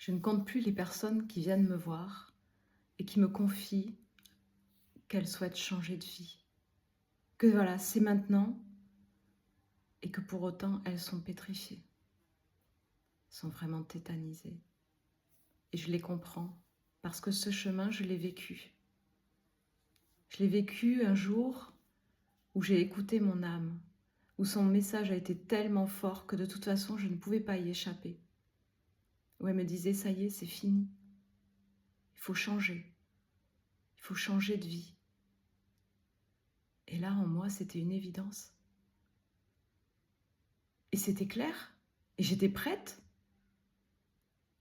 Je ne compte plus les personnes qui viennent me voir et qui me confient qu'elles souhaitent changer de vie. Que voilà, c'est maintenant et que pour autant, elles sont pétrifiées, sont vraiment tétanisées. Et je les comprends parce que ce chemin, je l'ai vécu. Je l'ai vécu un jour où j'ai écouté mon âme, où son message a été tellement fort que de toute façon, je ne pouvais pas y échapper. Où elle me disait, ça y est, c'est fini. Il faut changer. Il faut changer de vie. Et là, en moi, c'était une évidence. Et c'était clair. Et j'étais prête.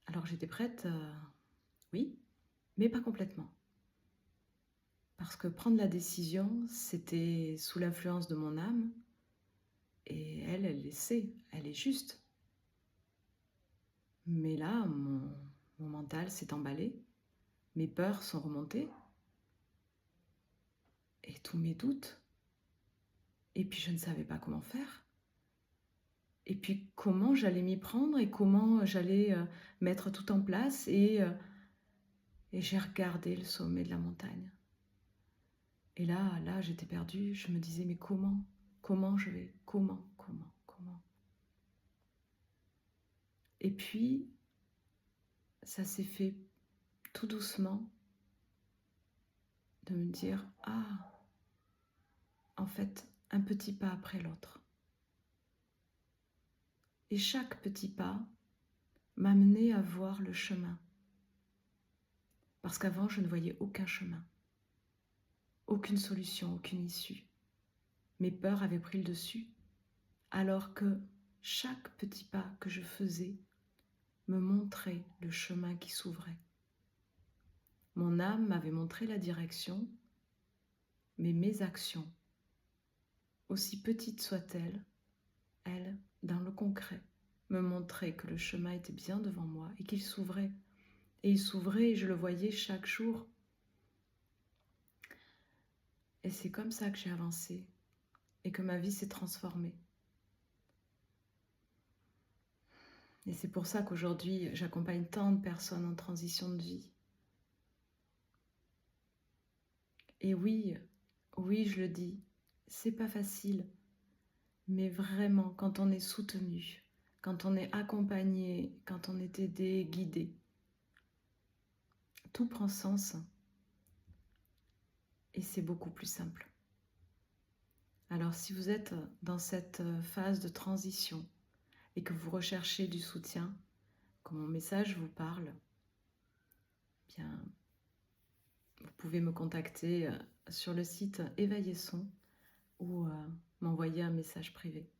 Alors j'étais prête, oui, mais pas complètement. Parce que prendre la décision, c'était sous l'influence de mon âme. Et elle le sait, elle est juste. Mais là, mon mental s'est emballé. Mes peurs sont remontées. Et tous mes doutes. Et puis je ne savais pas comment faire. Et puis comment j'allais m'y prendre et comment j'allais mettre tout en place. Et j'ai regardé le sommet de la montagne. Et là, j'étais perdue. Je me disais, mais comment je vais, comment. Et puis, ça s'est fait tout doucement de me dire, ah, en fait, un petit pas après l'autre. Et chaque petit pas m'a mené à voir le chemin. Parce qu'avant, je ne voyais aucun chemin, aucune solution, aucune issue. Mes peurs avaient pris le dessus, alors que chaque petit pas que je faisais me montrait le chemin qui s'ouvrait. Mon âme m'avait montré la direction, mais mes actions, aussi petites soient-elles, elles, dans le concret, me montraient que le chemin était bien devant moi et qu'il s'ouvrait. Et il s'ouvrait et je le voyais chaque jour. Et c'est comme ça que j'ai avancé et que ma vie s'est transformée. Et c'est pour ça qu'aujourd'hui, j'accompagne tant de personnes en transition de vie. Et oui, je le dis, c'est pas facile, mais vraiment, quand on est soutenu, quand on est accompagné, quand on est aidé, guidé, tout prend sens et c'est beaucoup plus simple. Alors si vous êtes dans cette phase de transition et que vous recherchez du soutien, que mon message vous parle, bien, vous pouvez me contacter sur le site Éveiller Son ou m'envoyer un message privé.